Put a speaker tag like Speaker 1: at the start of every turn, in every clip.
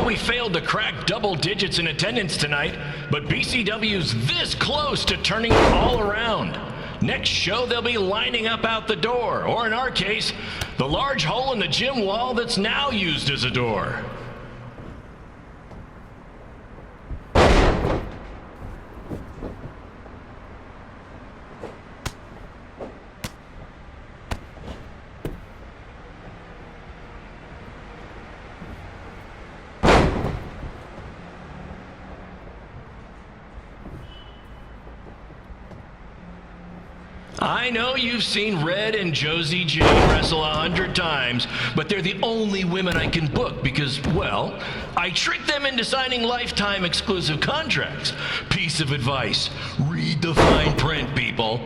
Speaker 1: we failed to crack double digits in attendance tonight, but BCW's this close to turning it all around. Next show, they'll be lining up out the door, or in our case, the large hole in the gym wall that's now used as a door. I know you've seen Red and Josie Jane wrestle 100 times, but they're the only women I can book because, well, I tricked them into signing lifetime exclusive contracts. Piece of advice: read the fine print, people.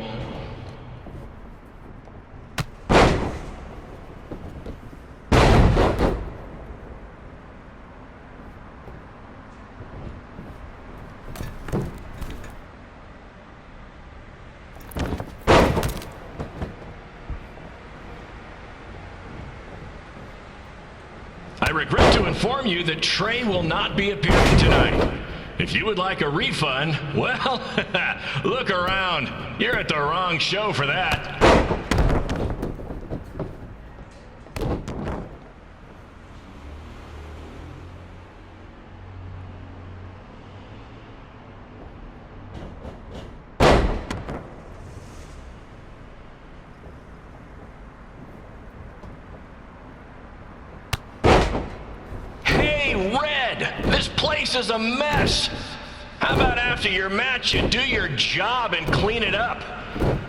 Speaker 1: I regret to inform you that Trey will not be appearing tonight. If you would like a refund, well, look around. You're at the wrong show for that. Red, this place is a mess. How about after your match you do your job and clean it up?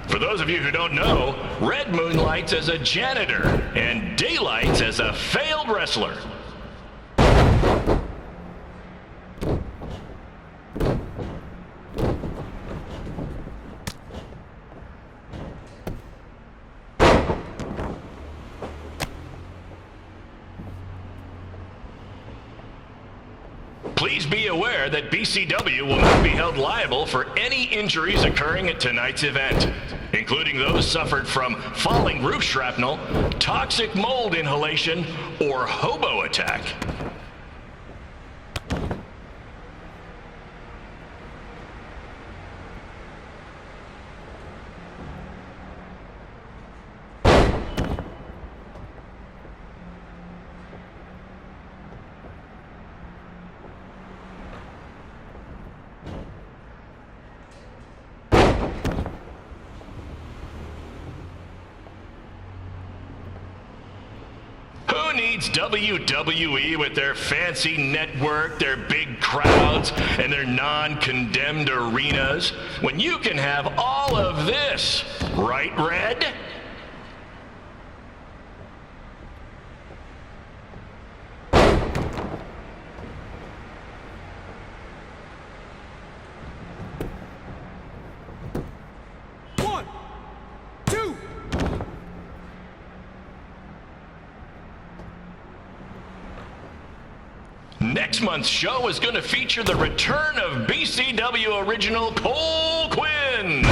Speaker 1: For those of you who don't know, Red moonlights as a janitor and daylights as a failed wrestler. Please be aware that BCW will not be held liable for any injuries occurring at tonight's event, including those suffered from falling roof shrapnel, toxic mold inhalation, or hobo attack. Who needs WWE with their fancy network, their big crowds, and their non-condemned arenas, when you can have all of this, right, Red? Next month's show is going to feature the return of BCW original Cole Quinn.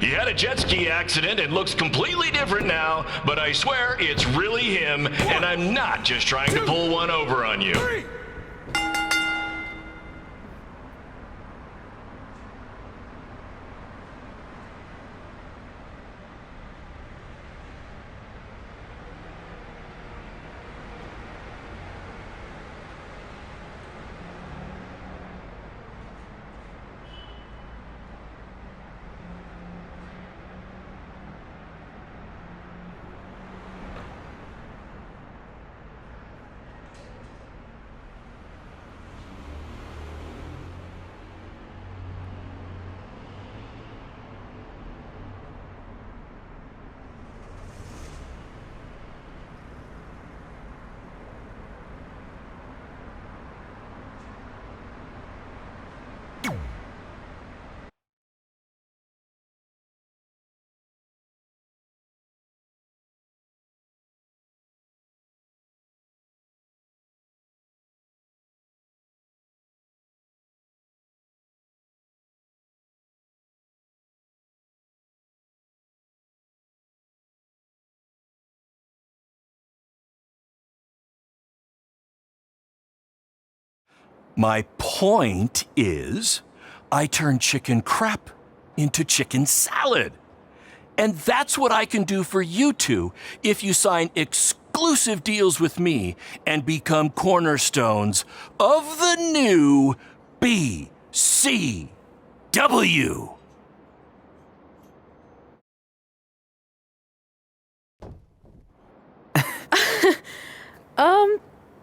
Speaker 1: He had a jet ski accident and looks completely different now, but I swear it's really him, and I'm not just trying to pull one over on you.
Speaker 2: My point is, I turn chicken crap into chicken salad. And that's what I can do for you two if you sign exclusive deals with me and become cornerstones of the new BCW.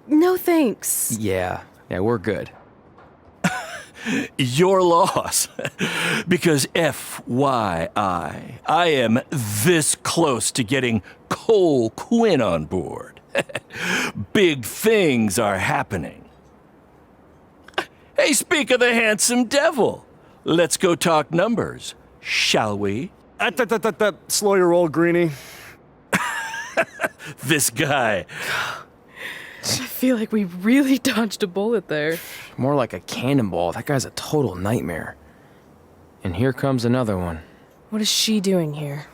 Speaker 3: No thanks.
Speaker 4: Yeah, we're good.
Speaker 2: Your loss. Because FYI, I am this close to getting Cole Quinn on board. Big things are happening. Hey, speak of the handsome devil. Let's go talk numbers, shall we?
Speaker 5: Slow your roll, Greenie.
Speaker 2: This guy.
Speaker 3: I feel like we really dodged a bullet there.
Speaker 4: More like a cannonball. That guy's a total nightmare. And here comes another one.
Speaker 3: What is she doing here?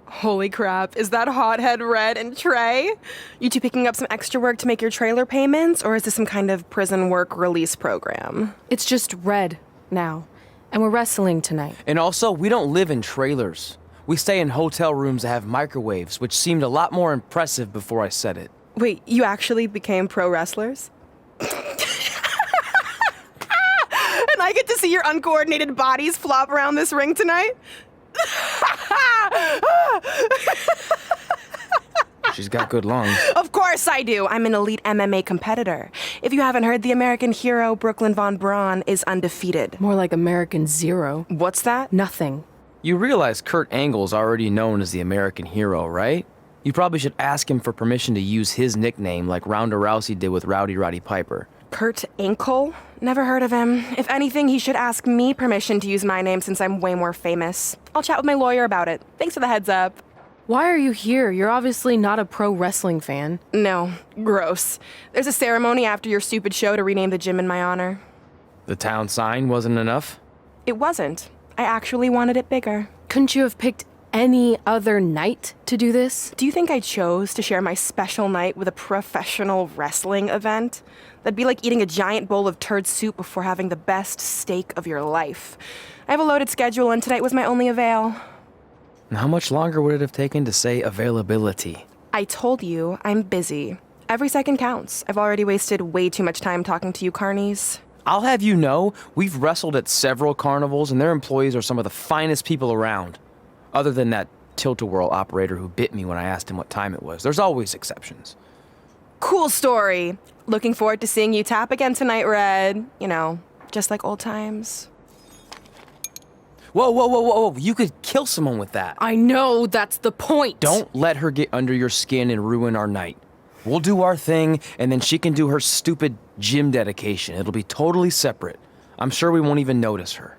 Speaker 6: Holy crap, is that hothead Red and Trey? You two picking up some extra work to make your trailer payments, or is this some kind of prison work release program?
Speaker 3: It's just Red now, and we're wrestling tonight.
Speaker 4: And also, we don't live in trailers. We stay in hotel rooms that have microwaves, which seemed a lot more impressive before I said it.
Speaker 6: Wait, you actually became pro wrestlers? And I get to see your uncoordinated bodies flop around this ring tonight?
Speaker 4: She's got good lungs.
Speaker 6: Of course I do. I'm an elite MMA competitor. If you haven't heard, the American hero Brooklyn Von Braun is undefeated.
Speaker 3: More like American Zero.
Speaker 6: What's that?
Speaker 3: Nothing.
Speaker 4: You realize Kurt Angle's already known as the American hero, right? You probably should ask him for permission to use his nickname like Ronda Rousey did with Rowdy Roddy Piper.
Speaker 6: Kurt Angle? Never heard of him. If anything, he should ask me permission to use my name since I'm way more famous. I'll chat with my lawyer about it. Thanks for the heads up.
Speaker 3: Why are you here? You're obviously not a pro wrestling fan.
Speaker 6: No, gross. There's a ceremony after your stupid show to rename the gym in my honor.
Speaker 4: The town sign wasn't enough?
Speaker 6: It wasn't. I actually wanted it bigger.
Speaker 3: Couldn't you have picked any other night to do this?
Speaker 6: Do you think I chose to share my special night with a professional wrestling event? That'd be like eating a giant bowl of turd soup before having the best steak of your life. I have a loaded schedule, and tonight was my only avail.
Speaker 4: And how much longer would it have taken to say availability?
Speaker 6: I told you, I'm busy. Every second counts. I've already wasted way too much time talking to you carnies.
Speaker 4: I'll have you know, we've wrestled at several carnivals, and their employees are some of the finest people around. Other than that tilt-a-whirl operator who bit me when I asked him what time it was. There's always exceptions.
Speaker 6: Cool story. Looking forward to seeing you tap again tonight, Red. You know, just like old times.
Speaker 4: Whoa. You could kill someone with that.
Speaker 3: I know, that's the point.
Speaker 4: Don't let her get under your skin and ruin our night. We'll do our thing, and then she can do her stupid gym dedication. It'll be totally separate. I'm sure we won't even notice her.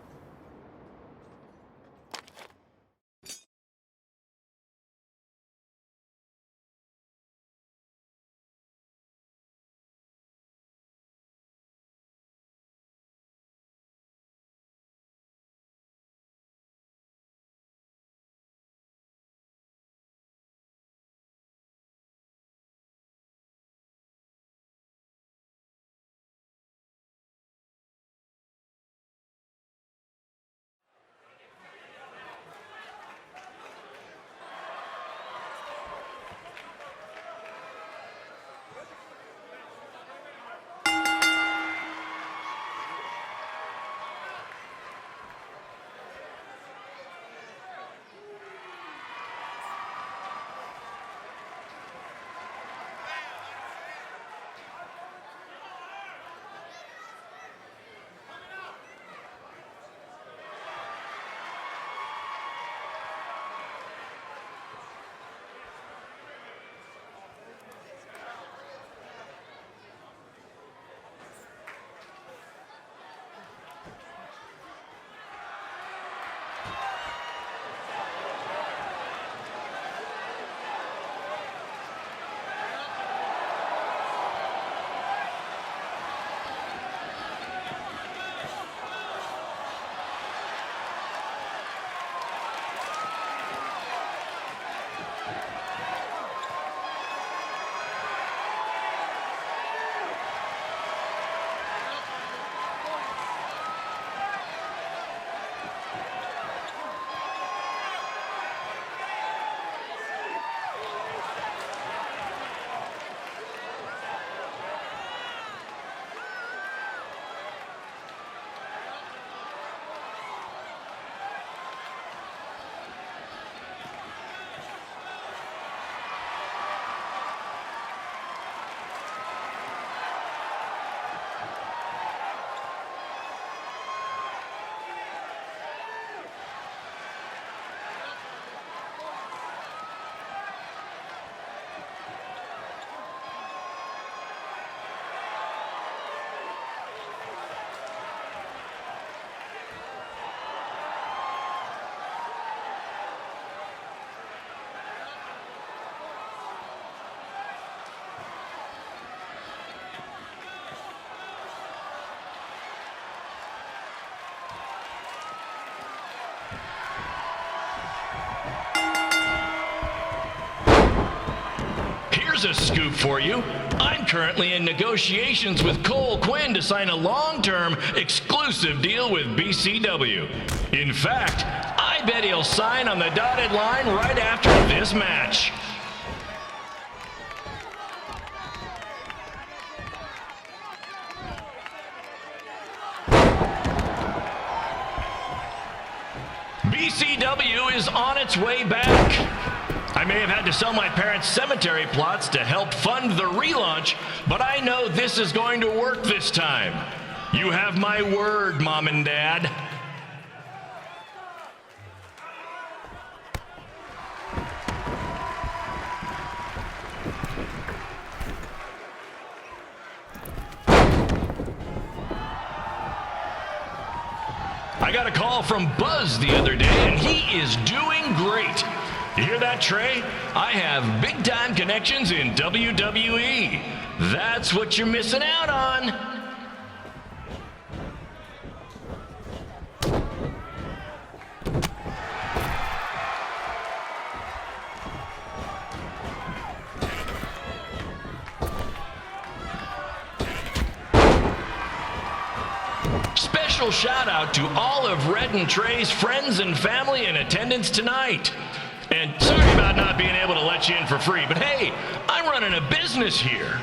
Speaker 1: a scoop for you. I'm currently in negotiations with Cole Quinn to sign a long-term, exclusive deal with BCW. In fact, I bet he'll sign on the dotted line right after this match. BCW is on its way back. I may have had to sell my parents' cemetery plots to help fund the relaunch, but I know this is going to work this time. You have my word, Mom and Dad. I got a call from Buzz the other day, and he is doing great. You hear that, Trey? I have big-time connections in WWE. That's what you're missing out on. Special shout out to all of Red and Trey's friends and family in attendance tonight. And sorry about not being able to let you in for free, but hey, I'm running a business here.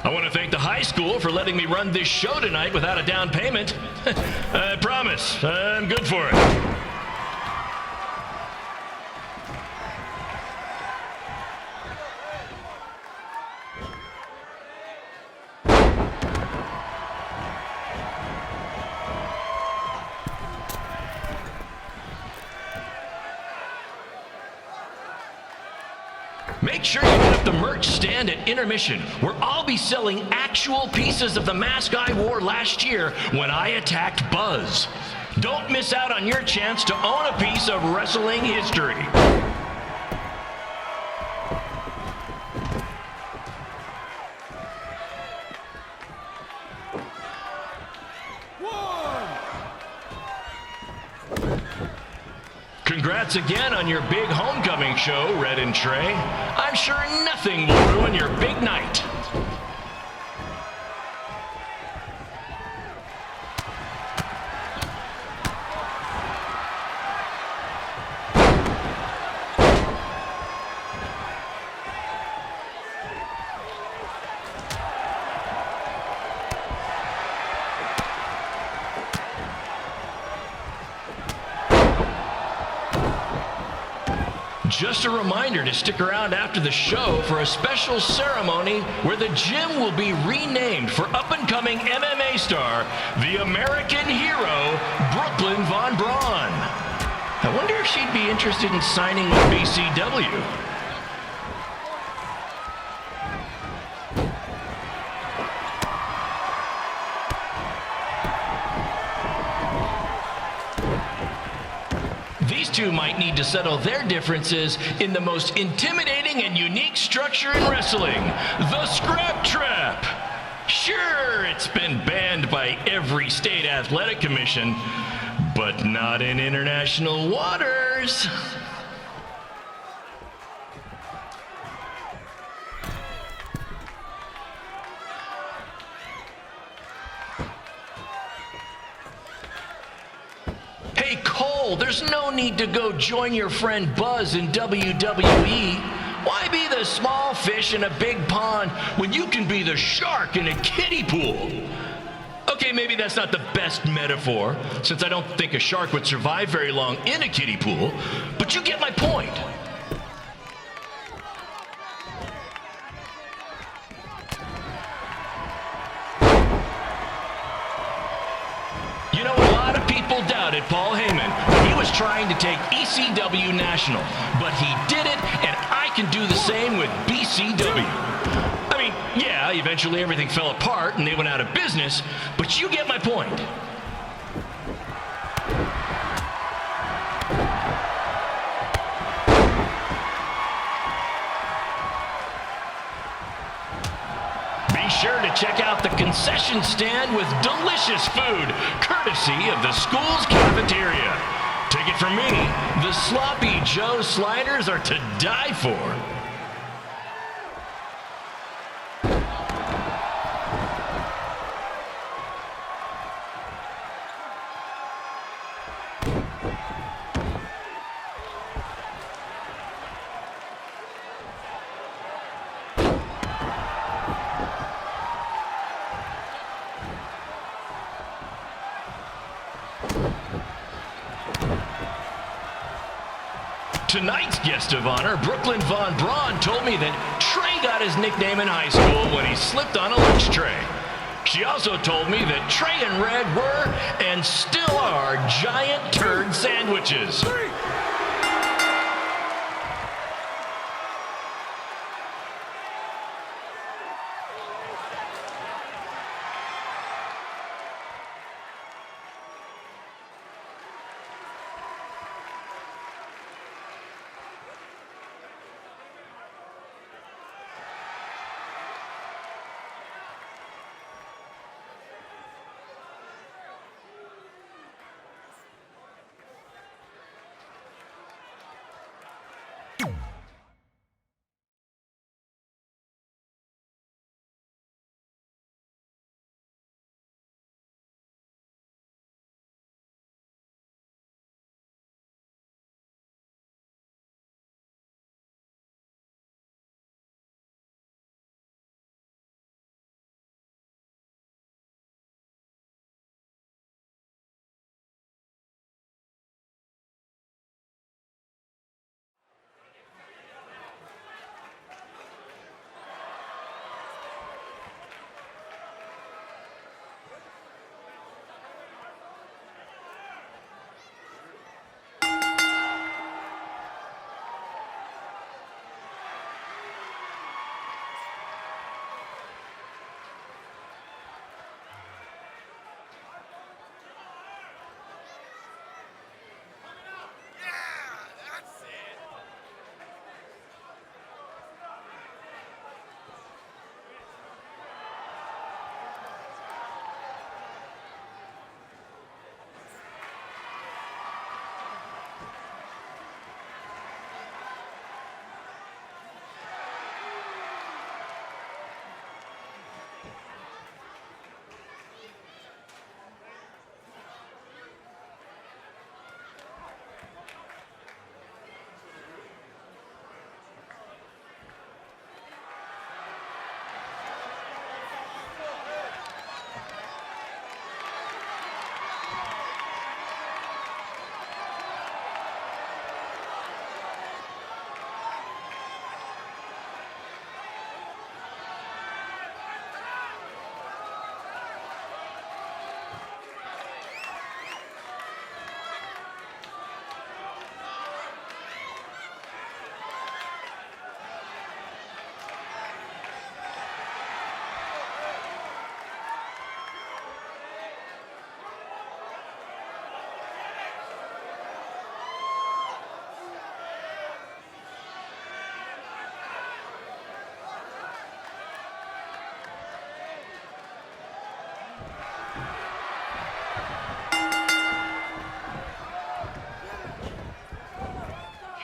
Speaker 1: I want to thank the high school for letting me run this show tonight without a down payment. I promise, I'm good for it. Make sure you hit up the merch stand at intermission, where I'll be selling actual pieces of the mask I wore last year when I attacked Buzz. Don't miss out on your chance to own a piece of wrestling history. Congrats again on your big homecoming show, Red and Trey. I'm sure nothing will ruin your big night. Just a reminder to stick around after the show for a special ceremony where the gym will be renamed for up-and-coming MMA star, the American hero, Brooklyn Von Braun. I wonder if she'd be interested in signing with BCW. These two might need to settle their differences in the most intimidating and unique structure in wrestling, the Scrap Trap. Sure, it's been banned by every state athletic commission, but not in international waters. Hey, Cole, there's no need to go join your friend Buzz in WWE. Why be the small fish in a big pond when you can be the shark in a kiddie pool? Okay, maybe that's not the best metaphor, since I don't think a shark would survive very long in a kiddie pool, but you get my point. You know, a lot of people doubted Paul Heyman when he was trying to take ECW national, but he did it, and I can do the same with BCW. I mean, yeah, eventually everything fell apart and they went out of business, but you get my point. Be sure to check out the concession stand with delicious food, courtesy of the school's cafeteria. Take it from me, the Sloppy Joe sliders are to die for. Tonight's guest of honor, Brooklyn Von Braun, told me that Trey got his nickname in high school when he slipped on a lunch tray. She also told me that Trey and Red were, and still are, giant turd sandwiches.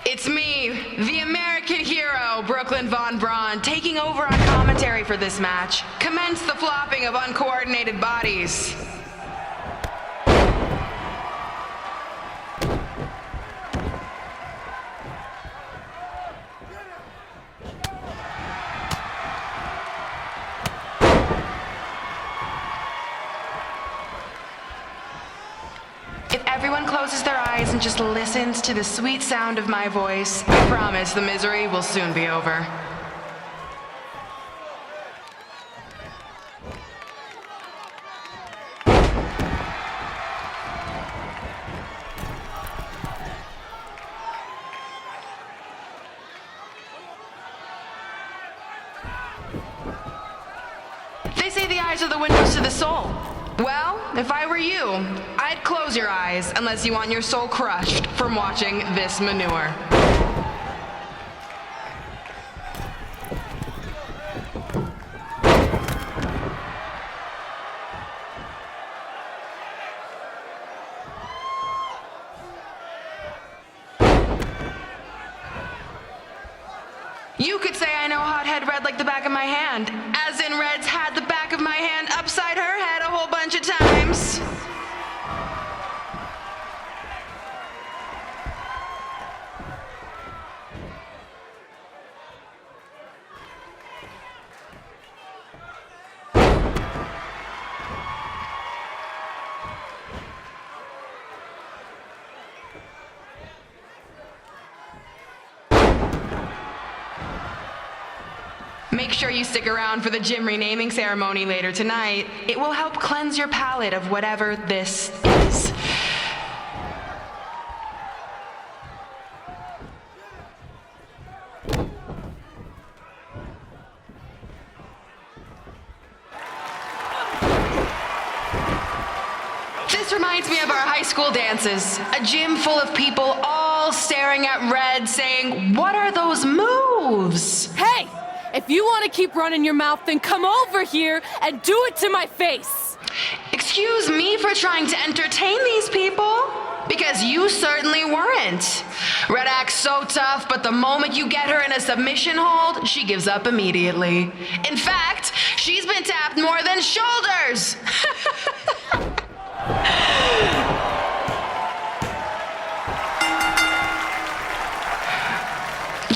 Speaker 7: It's me, the American hero, Brooklyn Von Braun, taking over on commentary for this match. Commence the flopping of uncoordinated bodies. Everyone closes their eyes and just listens to the sweet sound of my voice. I promise the misery will soon be over. eyes are the windows to the soul. Well, if I were you, I'd close your eyes unless you want your soul crushed from watching this manure. You could say I know hothead red like the back of my hand, as in Red's had the back of my hand upside her head a whole bunch of times. Make sure you stick around for the gym renaming ceremony later tonight. It will help cleanse your palate of whatever this is. This reminds me of our high school dances. A gym full of people all staring at Red saying, "What are those moves?"
Speaker 3: Hey! If you want to keep running your mouth, then come over here and do it to my face.
Speaker 7: Excuse me for trying to entertain these people? Because you certainly weren't. Red acts so tough, but the moment you get her in a submission hold, she gives up immediately. In fact, she's been tapped more than shoulders.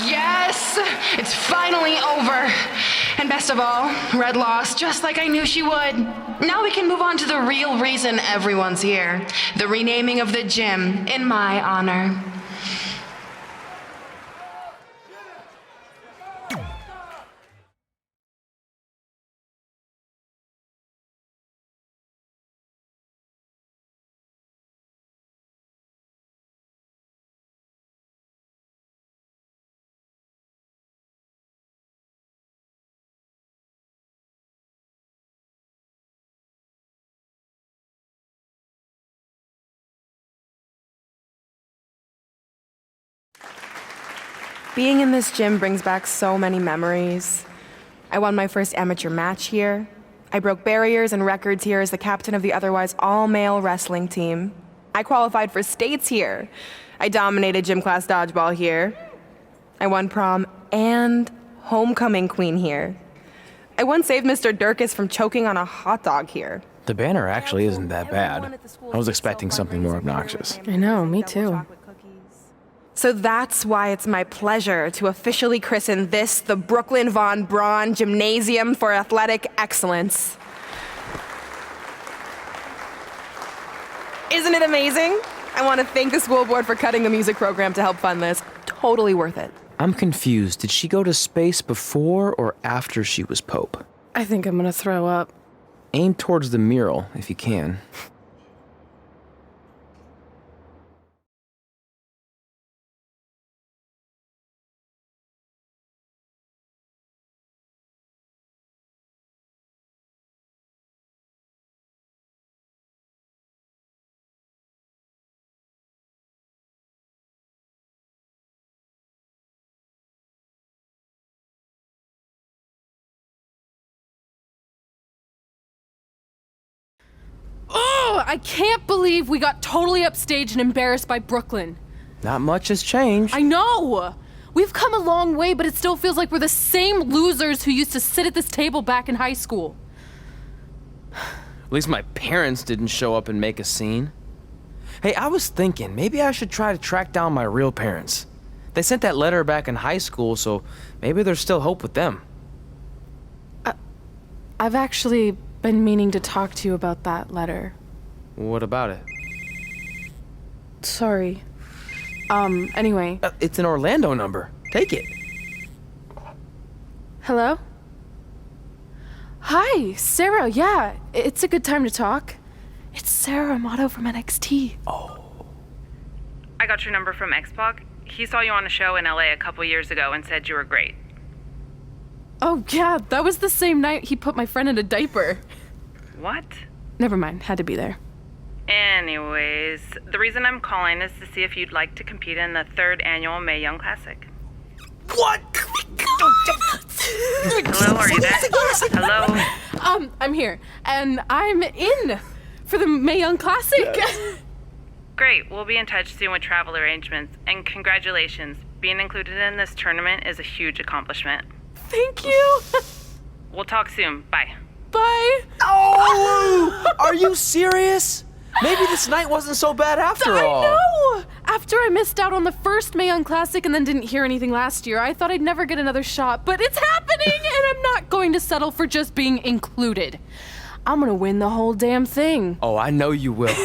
Speaker 7: Yes, it's finally over. And best of all, Red lost just like I knew she would. Now we can move on to the real reason everyone's here. The renaming of the gym in my honor.
Speaker 6: Being in this gym brings back so many memories. I won my first amateur match here. I broke barriers and records here as the captain of the otherwise all-male wrestling team. I qualified for states here. I dominated gym class dodgeball here. I won prom and homecoming queen here. I once saved Mr. Durkis from choking on a hot dog here.
Speaker 4: The banner actually isn't that bad. I was expecting something more obnoxious.
Speaker 3: I know, me too.
Speaker 6: So that's why it's my pleasure to officially christen this the Brooklyn Von Braun Gymnasium for Athletic Excellence. Isn't it amazing? I want to thank the school board for cutting the music program to help fund this. Totally worth it.
Speaker 4: I'm confused. Did she go to space before or after she was Pope?
Speaker 3: I think I'm gonna throw up.
Speaker 4: Aim towards the mural, if you can.
Speaker 3: Oh, I can't believe we got totally upstaged and embarrassed by Brooklyn.
Speaker 4: Not much has changed.
Speaker 3: I know! We've come a long way, but it still feels like we're the same losers who used to sit at this table back in high school.
Speaker 4: At least my parents didn't show up and make a scene. Hey, I was thinking, maybe I should try to track down my real parents. They sent that letter back in high school, so maybe there's still hope with them.
Speaker 3: I've actually been meaning to talk to you about that letter.
Speaker 4: What about it?
Speaker 3: Sorry. Anyway.
Speaker 4: It's an Orlando number. Take it.
Speaker 3: Hello? Hi, Sarah. Yeah, it's a good time to talk. It's Sarah Amato from NXT.
Speaker 8: I got your number from X-Pac. He saw you on a show in LA a couple years ago and said you were great.
Speaker 3: Oh, yeah, that was the same night he put my friend in a diaper.
Speaker 8: What?
Speaker 3: Never mind, had to be there.
Speaker 8: Anyways, the reason I'm calling is to see if you'd like to compete in the 3rd annual Mae Young Classic.
Speaker 4: What?
Speaker 8: Hello, are you there? Hello?
Speaker 3: I'm here, and I'm in for the Mae Young Classic.
Speaker 8: Great, we'll be in touch soon with travel arrangements, and congratulations. Being included in this tournament is a huge accomplishment.
Speaker 3: Thank you.
Speaker 8: We'll talk soon. Bye.
Speaker 3: Bye.
Speaker 4: Oh! Are you serious? Maybe this night wasn't so bad after all.
Speaker 3: I know! After I missed out on the first Mae Young Classic and then didn't hear anything last year, I thought I'd never get another shot, but it's happening, and I'm not going to settle for just being included. I'm gonna win the whole damn thing.
Speaker 4: Oh, I know you will.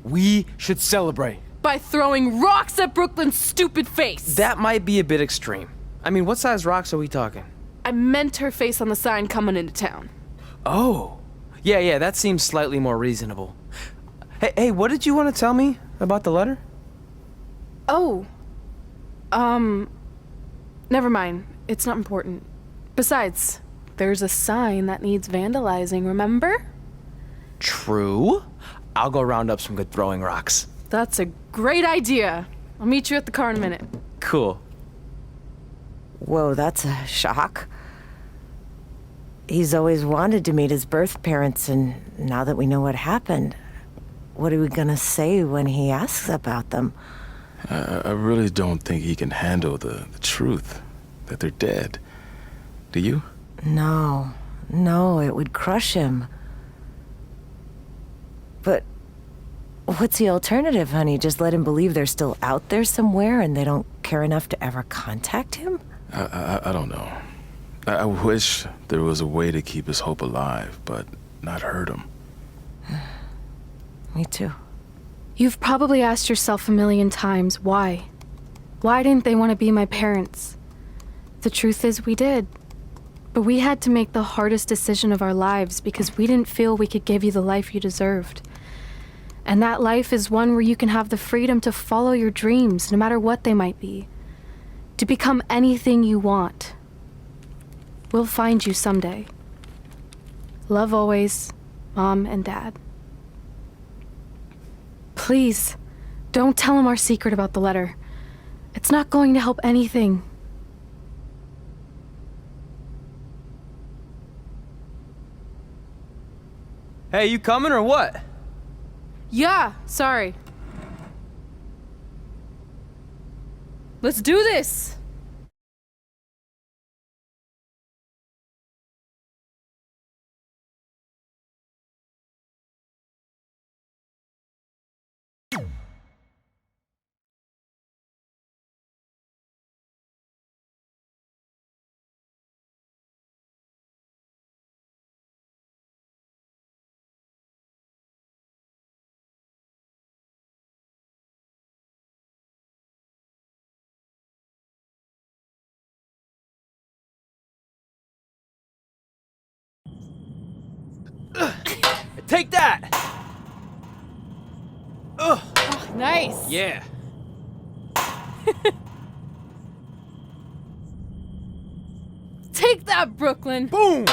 Speaker 4: We should celebrate.
Speaker 3: By throwing rocks at Brooklyn's stupid face.
Speaker 4: That might be a bit extreme. I mean, what size rocks are we talking?
Speaker 3: I meant her face on the sign coming into town.
Speaker 4: Oh. Yeah, that seems slightly more reasonable. Hey, what did you want to tell me about the letter?
Speaker 3: Oh. Never mind. It's not important. Besides, there's a sign that needs vandalizing, remember?
Speaker 4: True. I'll go round up some good throwing rocks.
Speaker 3: That's a great idea. I'll meet you at the car in a minute.
Speaker 4: Cool.
Speaker 9: Whoa, that's a shock. He's always wanted to meet his birth parents, and now that we know what happened, what are we gonna say when he asks about them?
Speaker 10: I really don't think he can handle the truth, that they're dead. Do you?
Speaker 9: No, it would crush him. But what's the alternative, honey? Just let him believe they're still out there somewhere and they don't care enough to ever contact him?
Speaker 10: I don't know. I wish there was a way to keep his hope alive, but not hurt him.
Speaker 9: Me too.
Speaker 11: You've probably asked yourself a million times, why? Why didn't they want to be my parents? The truth is, we did. But we had to make the hardest decision of our lives because we didn't feel we could give you the life you deserved. And that life is one where you can have the freedom to follow your dreams, no matter what they might be. To become anything you want. We'll find you someday. Love always, Mom and Dad. Please, don't tell him our secret about the letter. It's not going to help anything.
Speaker 4: Hey, you coming or what?
Speaker 3: Yeah, sorry. Let's do this!
Speaker 4: Take that! Ugh.
Speaker 3: Oh, nice!
Speaker 4: Yeah.
Speaker 3: Take that, Brooklyn!
Speaker 4: Boom!